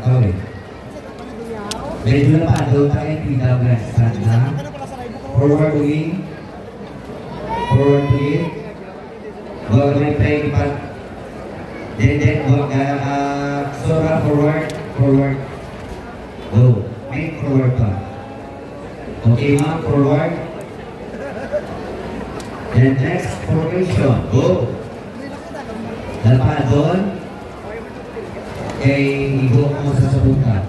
kawin. Medyo na pa doon tayo pinaglas na. Forward wing. Forward wing. Huwag may play ipat. Then, huwag sora forward. Forward. Go. Make forward pa. Okay ma'am, forward. And next formation. Go. Dalpa doon. Okay, igo mo sa sabukan.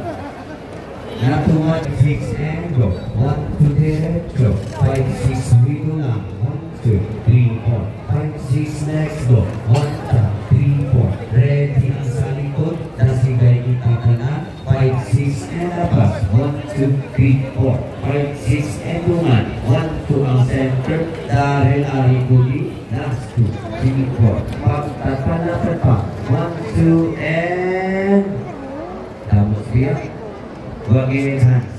Not too much. 6 and go. 1, 2, diretso. 5, 6, wiggle lang. 1, 2, 3, 4. 5, 6, next go. 1, 2, 3, 4. Ready ang sa likod. Nasigay kita ka na. 5, 6, and labas. 1, 2, 3, 4. 5, 6, and tuman. 1, 2 ang center. Dahil ari kuli. Last 2, 3, 4. Pagtatalapan pa. 1, 2, and tapos siya. Wagin hands.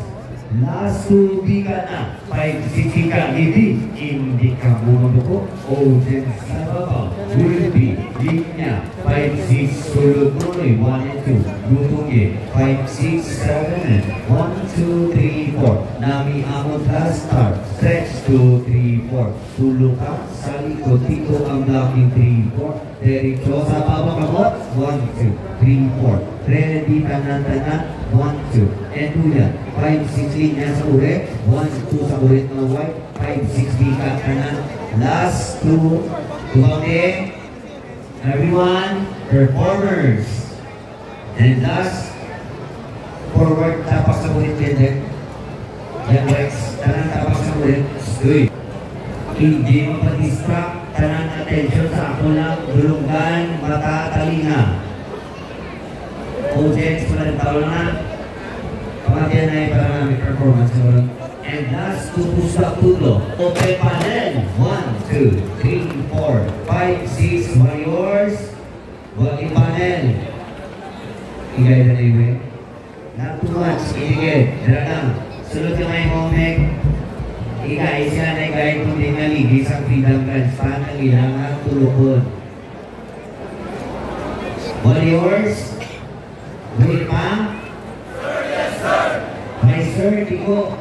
Last 2 bika na. 5, 6 ka. Hindi ka bumubuko. Open sa babaw. Will be. Linya. 5, 6. Sulod mo rin. 1 and 2. Gutungi. 5, 6, 7, 1, 2, 3, 4. Nami amot last start. Stretch 2, 3, 4. Tulog ka. Sa likod. Tito ang blocking 3, 4. Diretso sa bawang kamot. 1, 2, 3, 4. Ready tanan-tanan. 1, 2. And 2 yan. 5, 6 linya sa ulit. 1, 2 sa ulit ng white. 5, 6 bika kanan. Last 2. Tumakti. Everyone, performers. And last, forward tapak sa ulit tender. Yan guys, tanan tapak sa ulit. Uy. Hindi mapadistract. Tanan attention sa ako lang. Dulungan, mata, talina. Audience, walang tao lang na. Pamatiyan na para namin performance. And last, tupusak tulo. Open panel. 1, 2, 3, 4, 5, 6. Warriors. Working panel. Igay na iwe. Not too much. Iligay. Dala lang. Sulod yung may moment. Igay siya na igay kung di naligis ang freedom guns. Paano ilang ang tulukod. Warriors. Wait pa? Sir, yes sir! My sir, Tiko.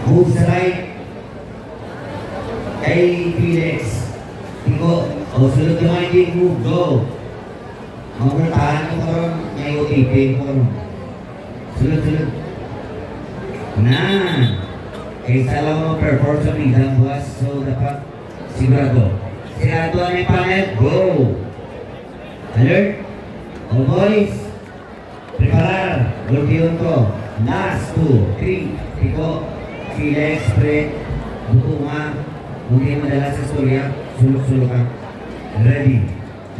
Move sa right. Kay Felix. Tiko. O, sulod yung ID. Move. Go. Mamuntahan ko karon. Ngayon, ipin ko. Sulod. Na. Kaysa lang mo perform sa bidang buwas. So, dapat sigurado. Sigurado ang panel. Go. Alert. Oh boys, preparar, volvió to, last 2, 3, Tiko, Felix, Fred, Bukuma, hindi madalas sa storya, sulok-sulok ka, ready,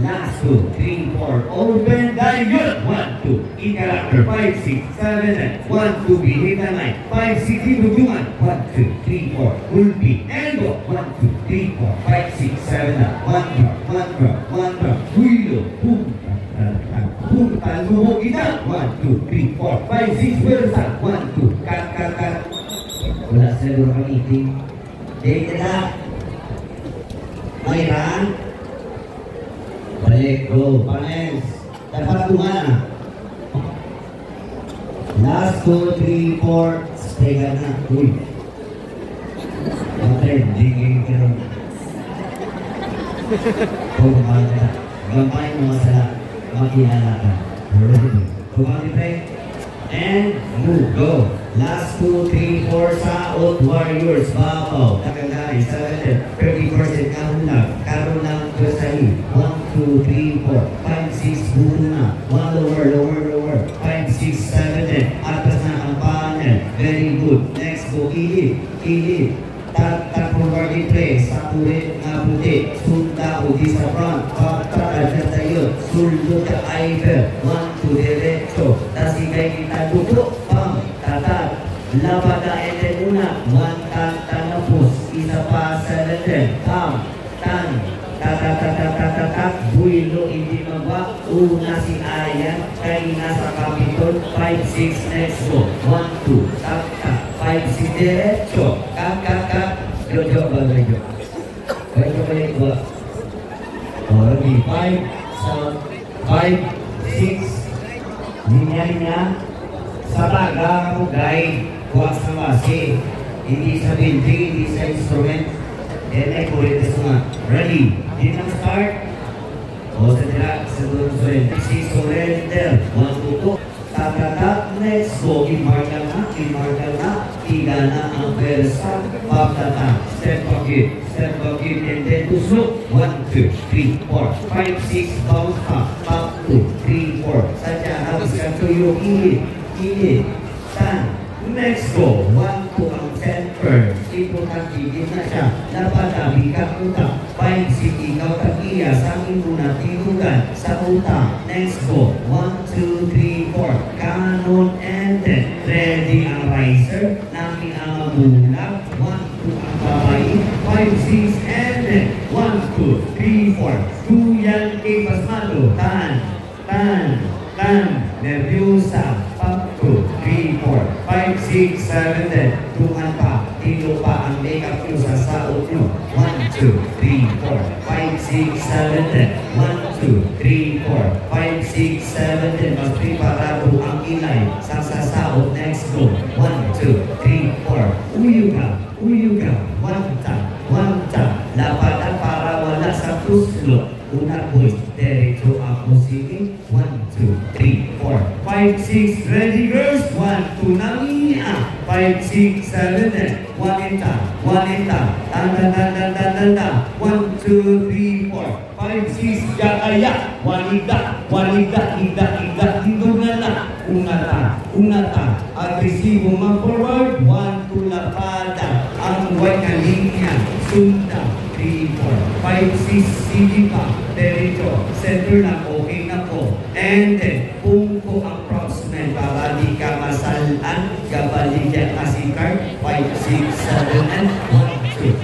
last 2, 3, 4, open, dive, 1, 2, in character, 5, 6, 7, 8, 1, 2, behave the line, 5, 6, hidugtungan, 1, 2, 3, 4, ulti, elbow, 1, 2, 3, 4, 5, 6, 7, 8, 1 drop, huilo, boom, punta, lumo, kita. 1, 2, 3, 4, 5, 6, versa. 1, 2, cut. Wala sila doon kang eating. Take it up. Mayroon. Balik, go. Panels. Dapat tumana. Last 2, 3, 4. Stay ka na. Uy. Hotel, dingin ka rin. Gamay mo sa makilala ka. Kumalibre. And move. Go. Last 2, 3, 4 sa Old Warriors. Babaw. Nakagay. 30% kahulag. Karoon lang Josahi. 1, 2, 3, 4, 5, 6. Buto na. 1 lower. 5, 6, 7, 8. Atas na ang panel. Very good. Next go. Kilid. Tap forward in place. Sa pulit na puti. Sunda o di sa front. Pagtatal na tayo. Suldo ka either. 1, 2, diretso. Tasigay kita duto. Pam. Tatat. Labad na eten una. 1, tanapos. Isa pa sa leten. Pam. Tan. Tatat. Builo hindi magwa. Una si Ayan. Kay nasa Capitol. 5, 6. Next go. 1, 2. Tap. 5, 6, diretso. Cut. Jojo. Balik ba? Alright, 5, 6, 5-6. Linya-linya. Sa taga mo guide. Huwag sa base. Hindi sa building, hindi sa instrument. And ay kulit ito nga. Ready? Hindi na start. O sa tira, sa doon sa rin. 6 surrender. 1, 2, 2. Tatatak, let's go. Imarkal na. Tiga na ang persa. Pagtatak. Step back it, and then to slow. 1, 2, 3, 4, 5, 6, bounce up, 2, 3, 4. Sadya, habis ka tuyo, kilid, tan. Next go, 1, 2, ang center. Ipunan, kilid na siya. Napatabi ka utak. 5, 6, ikaw takiya. Sangin mo na tinugan sa utak. Next go, 1, 2, 3, 4. Canon and then ready ang riser. Namin ang bulag. 1, 2, ang babae. 5, 6, and then 1, 2, 3, 4. Tuyan kay Pasmado. Tan. Nervyosa. 2, 3, 4, 5, 6, 7, then tungan pa. Tilo pa ang makeup nyo sa saot nyo. 1, 2, 3, 4, 5, 6, 7, then 1, 2, 3, 4, 5, 6, 7, then mas preparado ang ilay sa sasaot. Next go. 1, 2, 3, 4. Uyo ka. 1 tap. Lapatan para wala sa tuslo. Una boys, derecho ako sige. 1, 2, 3, 4, 5, 6, ready girls. 1, 2, namiya. 5, 6, 7, then 1 in tap. Tanda. 1, 2, 3, 4, 5, 6, yakaya. 1 igda. Unata. Agresibo mag-forward. 1, 2, lapada. Ang white na linya. Sunda. 3, 4, 5, 6, sige pa. Derecho. Center na, okay na po. And then, pungko ang proxman para di ka masalan. Gabaligyan kasi card. 5, 6, 7, and 1, 2,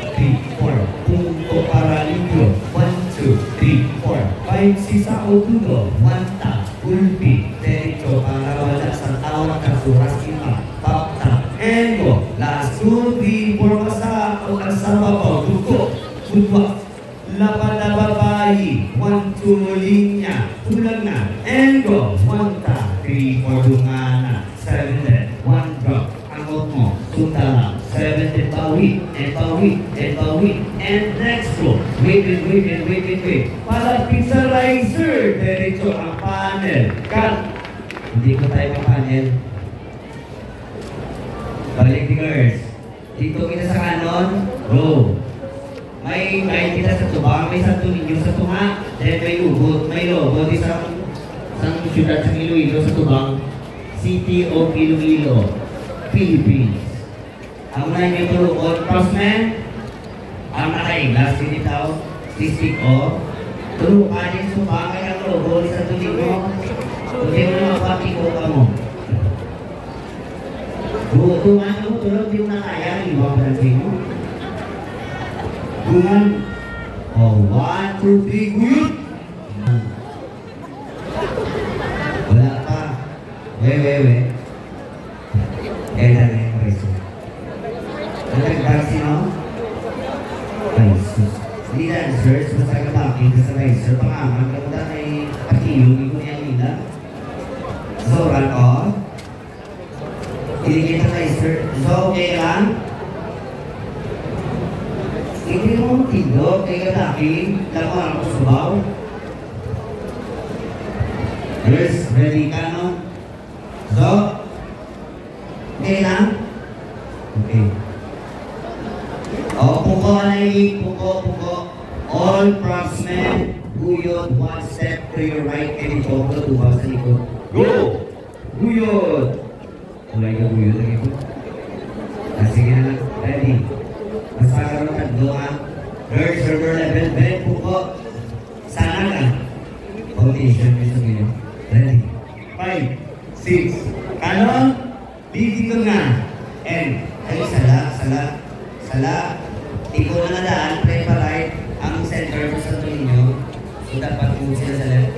3, 4. Pungko para ligo. 1, 2, 3, 4, 5, 6 sa utulo. 1 tap. Ulpi. Derecho para wala sa tawag kasuras ima. Pop tap. And go. Last 2, 3, 4 masa o kasababaw. Dugo. Budwa. Lapad babayi. 1, 2 linya. Tulang na. And go. 1 tap. 3, 4 dungana. 7, 1 drop. Angot mo. Sundala. 7, bawi. And next go. Wait. Para pizza riser. Derecho ang panel. Cut. Hindi ko tayo panel. Balik tingers. Dito kita sa kanon. Go. May kita sa tubang, may santo ninyo sa tunga, then may ubod, may logo, di sa syudad sa Iloilo sa tubang, City of Iloilo, Philippines. Ang una nyo tulukod, crossman, ang nakaiglas, pinitaw, stick o, tulukan din sumpa, kaya ang logo, di sa ninyo, hindi mo na mapatiko ka mo. Tungan mo, tulog, di mo na kaya, iwag bransin mo. Bungan. Oh, 1, 2, 3, guyot. Wala pa. We. Lang yung reso. Nag-vaccine ako? Ay, sus. Hindi na, sir. Basta ka bakit sa riser. Pangaman ka mo na ay pakilong. Iko niya nila. So, run off. Hindi kita riser. So, okay lang? Hindi mo tindog, kaya dati, laman ako subaw. Yes, ready ka, no? So, okay lang? Okay. O, puko. All proxmen, guyod, 1 step to your right, and ito, tubag sa likod. Go! Guyod! Kulay ka guyod ang ito. Sige na lang, ready. Masagaroon ka doon. Third server level, bed puko. Sana ka. Foundation nyo sa ngayon. Ready? 5, 6. Kanon? Dito nga. And, ay sala. Ikaw na nadaan, preparate ang center mo sa ninyo. So, dapat po sila sa left.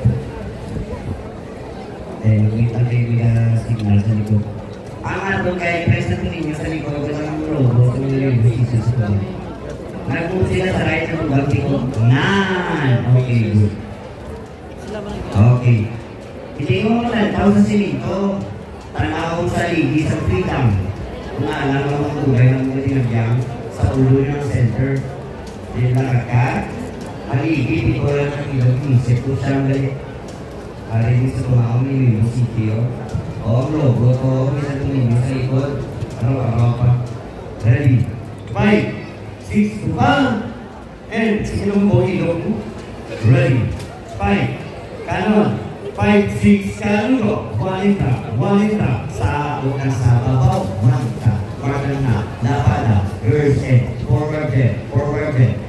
Then, wait lang kayo signal sa likod. Ang ato kaya press na po ninyo sa likod ng logo sa mga Jesus ko. Nag-move sila sa right ng tubag likod. Okay, good. Okay. Hindi Tingnan mo lang, tao sa simento. Tanaw sa ligi sa freedom. Kung alam mo ang tugay ng mga tinagyang sa ulo ng center. Hindi lang ka. Haligi, di ko lang isip ko siyang galit. Haligi sa tumao ni Mimo Sitio. O, ang logo ko, isa tumingin sa likod. Araw-araw pa. Ready? 5, 6, 1. And, sinong mo ilong mo? Ready? 5, kanon. 5, 6, kanon. 1 sa una sa babaw. 1, parang na, lapada, girls and forward head.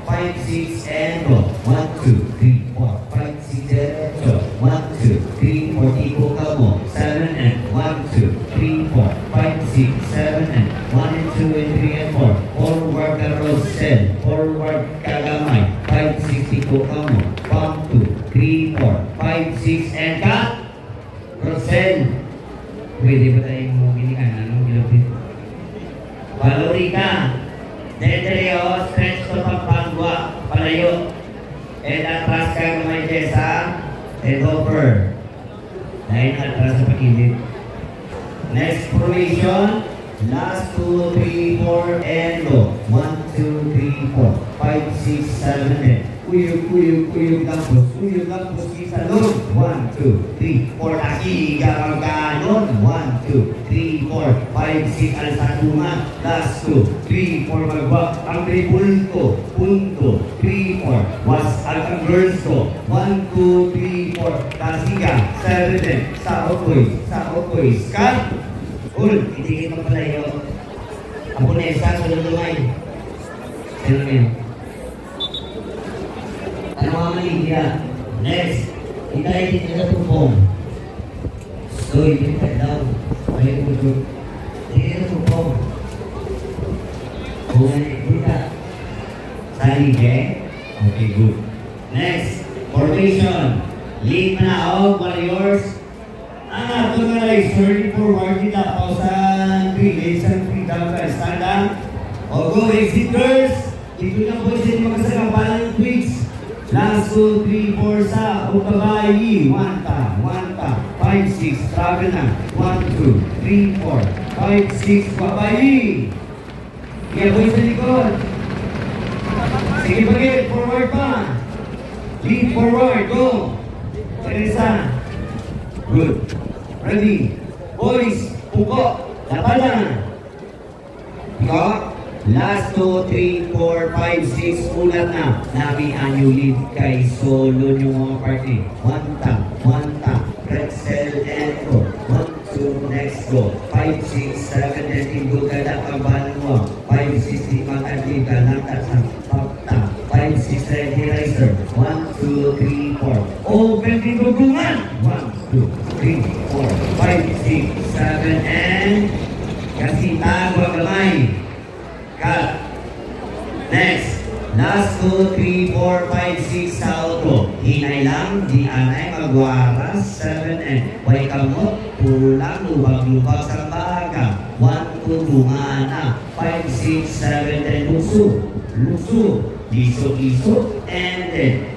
5, 6, and go. 1, 2, 3, 4, 5, 6, diretso. 1, 2, 3, 4, iko ka mo. 7 and 1, 2, 3, 4, 5, 6, 7 and 1 and 2 and 3 and 4. Forward carousel. Forward kagamay. 5, 6, iko ka mo. 1, 2, 3, 4, 5, 6, and cut. Carousel. Pwede ba tayong mo ginikan? Anong gilapit? Paluri ka. Dedreo, stretch to pagpangwa, palayo. And atras ka kamay desa, and over. Dahil atras sa pagilid. Next formation, last 2, 3, 4, and go. 1, 2, 3, 4, 5, 6, 7, and Uyog lampos, isa loob. 1, 2, 3, 4, aki, ganon. 1, 2, 3, 4, 5, 6, alsatuman. Last 2, 3, 4, magwa. Ang tribul ko, punto. 3, 4, was ang girls ko. 1, 2, 3, 4, kasiga. 7, sa okoy, skat. Hindi kita palayo. Ako na isa, sunod-lumay. Sino yun? Ano mga maligya? Next, hintay dito sa tupong. So, hindi ka daw. May puso. Dito sa tupong. Kung hindi ka. Salige. Okay, good. Next, formation. Lead manaog, warriors. Ang ato nga is 30 forward. Kita pa sa village, sa freedom ka. Stand up. O go, exiters. Dito na po sila magkasagampalan ng twigs. Last 2, 3, 4 sa Ukabayi. 1 ta, 5, 6, travel na. 1, 2, 3, 4, 5, 6, Ukabayi. Kaya po sa likod. Sige bagay, forward pa. Lead forward, go. Teresa. Good. Ready. Boys, puko. Lapanan. Ikaw. Last 2, 3, 4, 5, 6, ulat na. Nabi ang lead kay solo yung mga party. 1 ta, pretzel and go. 1, 2, next go. 5, 6, 7, and tinggo ka na kabahan mo. 5, 6, 5, kanti ka lang tatsang pakta. 5, 6, ready riser. 1, 2, 3, 4. Open tinggugungan. 1, 2, 3, 4, 5, 6, 7, and kasi tago ang gamay. Cut. Next. Last 2, 3, 4, 5, 6 sa auto. Hinay lang, di anay magwaras. 7 and way kamot. Pulang, lubag-lubag sa baga. 1, 2, bumana. 5, 6, 7, and luso. Liso. And then,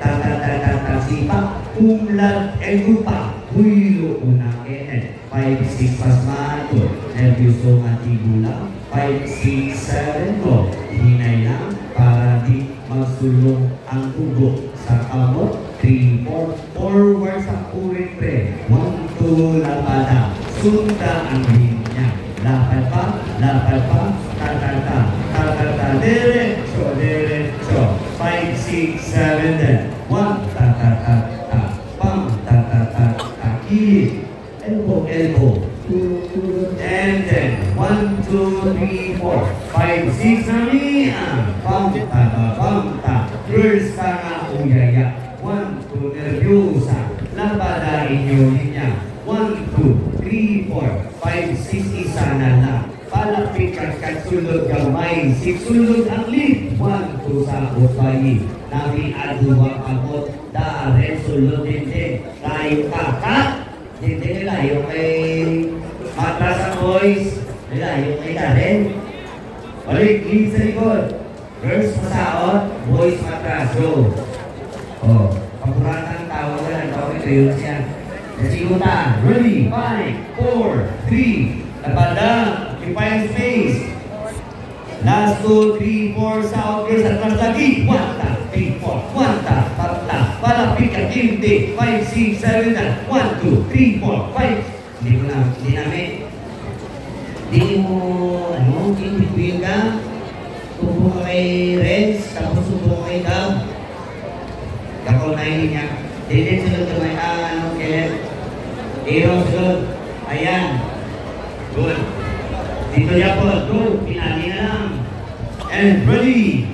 sipa. Umlat and lupa. Huilo unang and 5, 6 pasmato. Nervyoso matigulang. 5, 6, 7, go. Hinay lang para di magsulong ang tugo sa kamot. 3, 4, forward sa uripre. 1, 2, lapada. Sunda ang linya. Lapad pa. Tatata. Diretso. 5, 6, 7, then 1, tatata. Pam, tatata. Kilid. Elbow. And then 1, 2, 3, 4, 5, 6 na niya. Pamta. First ka nga uyaya. 1, 2, nervyosa. Lapada inyo niya. 1, 2, 3, 4, 5, 6, isa na lang. Palapit at sulod gamay. 6 sulod ang lead. 1, 2 sa upayi. Nabi aduwang abot. Daren sulod din. Tayo ka. Hindi nila yung kay matras ang boys. Nila yung kay Karen. Balik, lead sa likod. Girls masaot, boys matras. Go. Pagkuratan ang tawag na lang. Ito yun siya. Kasi Ikutan. Ready? 5, 4, 3. Napada. Occupying space. Last 2, 3, 4. Sa outburst. Atras lagi. 1 tap. 3, 4. 1 tap. Tatla. Palapit ka. Kinte. 5, 6, 7. 1, 2, 3, 4, 5. Hindi mo na. Hindi namin. Hindi mo, hindi ka. Tubo ka kay Renz. Tapos tubo ka kay Gab. Kako na yun niya. Dito sunod ka may Kenneth. Hero sunod. Ayan. Good. Dito niya po. Go. Pinali na lang. And ready.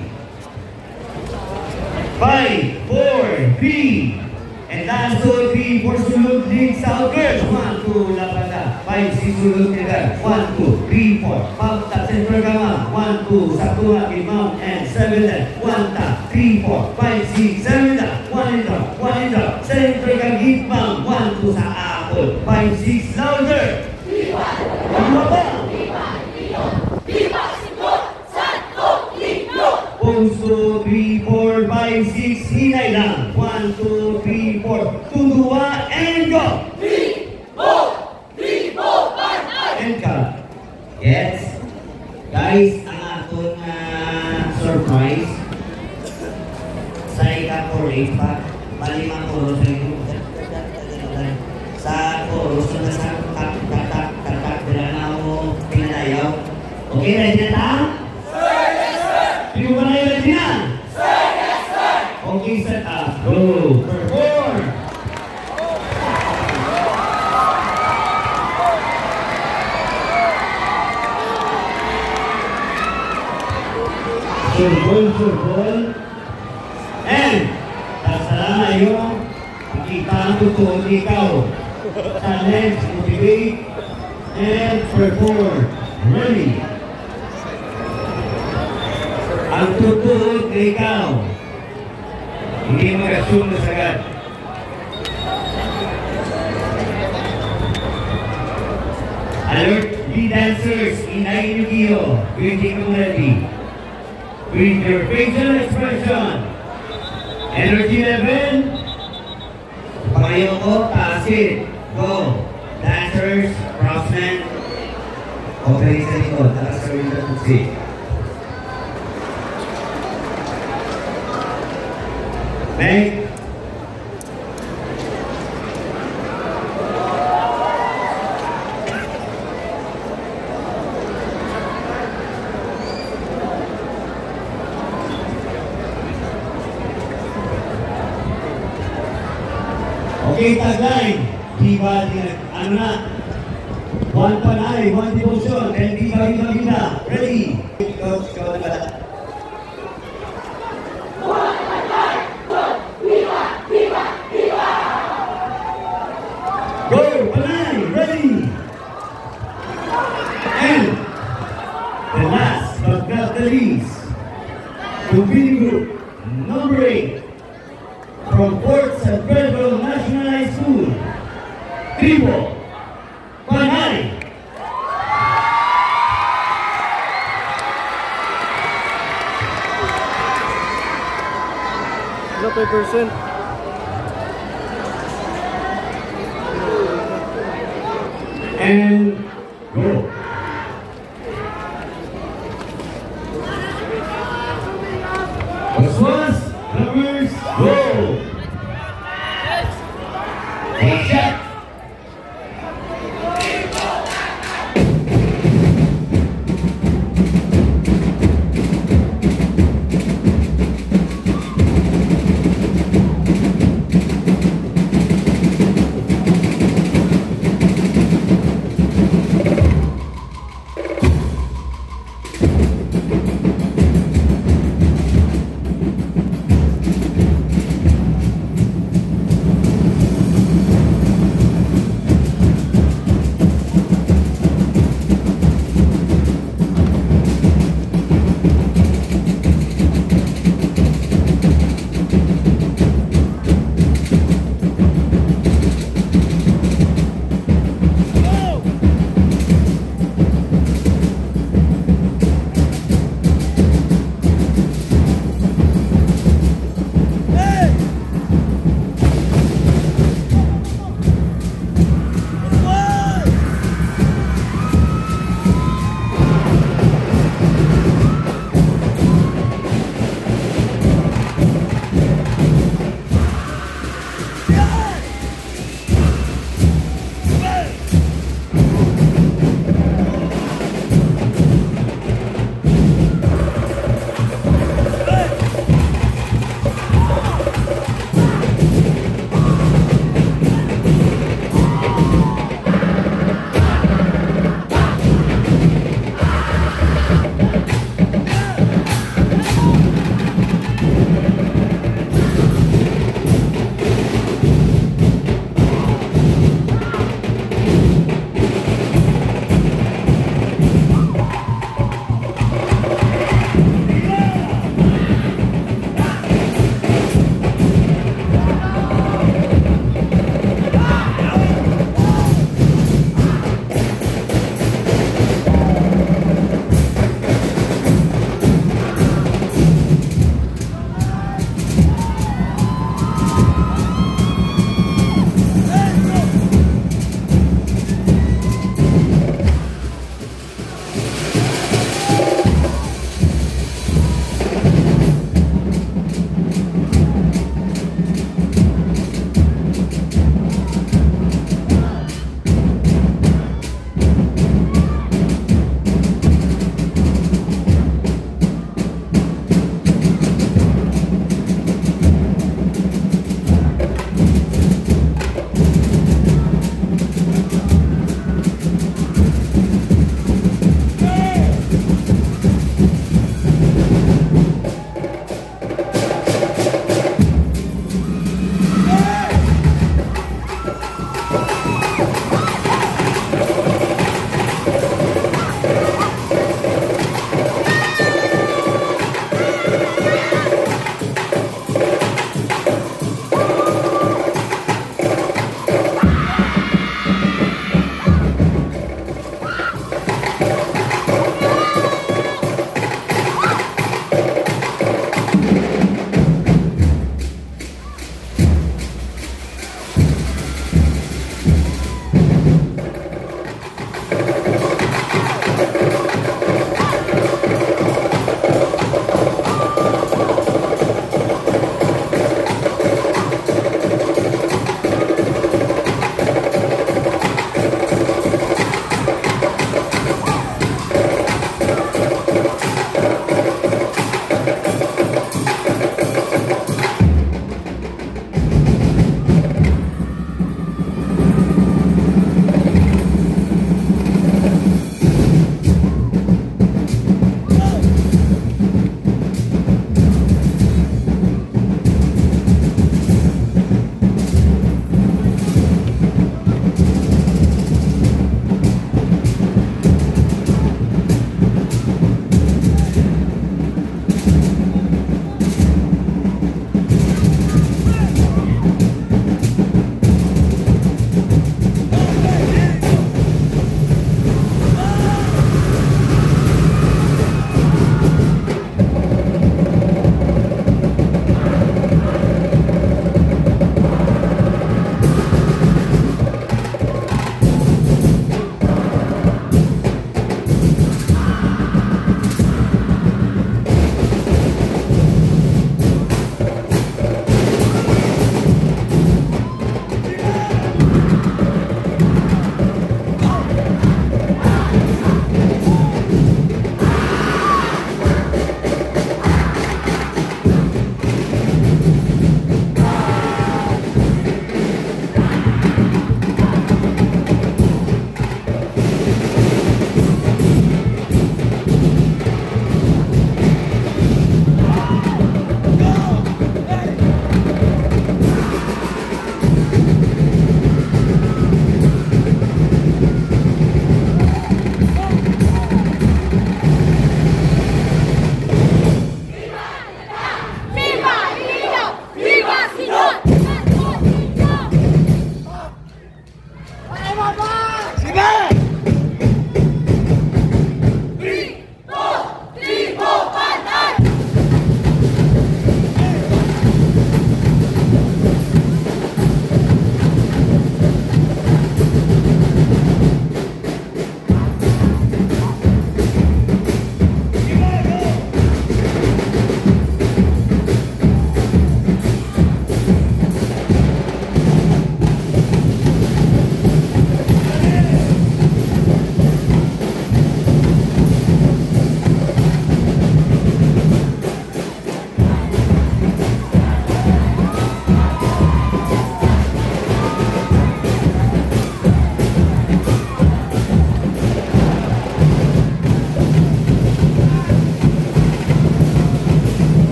5, 4, 3. And last 2, 3, 4 sulod. Lead sa outburst. 1, 2, lapanda. 5, 6 sulod nila. 1, 2, 3, 4. Pump tap center kama. 1, 2, saktuha. Mount and 7. 1 tap. 3, 4, 5, 6, 7. 1 in drop. 1 in drop. Center ka hit mount. 1, 2 sa apple. 5, 6 louder. Viva! Ano ba? Viva! Viva! Singlot! Santo! Linglot! Pulso 3, 4, 5, 6. Hinay lang. 1, 2, 3, 4. Tuduwa and go. 3, 4, 3, 4, 5, And cut. Yes. Guys, ang atong surprise sa ika-4-8 pa. Malimang chorus sa ito. Sa chorus na sa katak, bila na ako pinadayaw. Okay, ready na ta? Sir, yes, sir! Sino ba na yung ready na? Sir, yes, sir! Okay, set up. Go. Perform. Surbol. And, tasala yung makita ang totoo ikaw. Challenge, motivate, and perform. Ready? Ang totoo ikaw. Hindi mag-assume na sagad. Alert, lead dancers, inayin yung iyo. Waiting kong ready. With your facial expression. Energy level. Pangayo ko, taas it. Go. Dancers, craftsmen. Okay sa likod. Taas sa rin na tutsi. Make. Okay, tagline. Diba, ano na? One panay, one devotion, and diba, vida. Ready? Coach, ikaw na ba? One panay, one, viva, viva, viva! Go, panay, ready? And the last but not the least, Tubili Group, number 8, from Port St. Pedro National High School, Tribo, Panay. Ano pa percent? And go. Waswas, numbers, go. Check.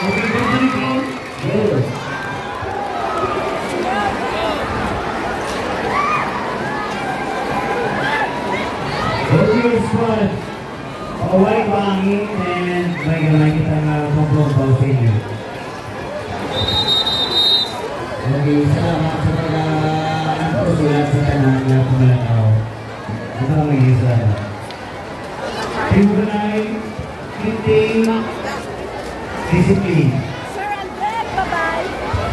Okay, continue po. Go. Okay, squad. Pakaway ko ang hangin and may gamay kita nga pang-pang sa inyo. Okay, salamat sa pag-sulat sa tanan na pumalakaw. Ito ang mag-isa. Team Brunei, Team Discipline. Sir Andre, bye-bye.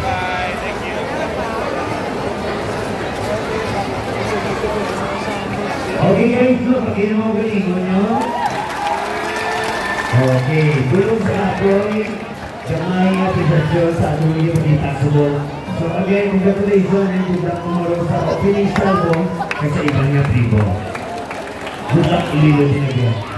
Bye. Thank you. Okay guys, look, pag ginawa ko lingon nyo. Okay, tulong sa apoy. Kamay apresyasyon sa atong iyo pagkitaksubol. So again, congratulations and good luck tomorrow sa opening salvo kasi ibang nga tribo. Good luck, ililo din again.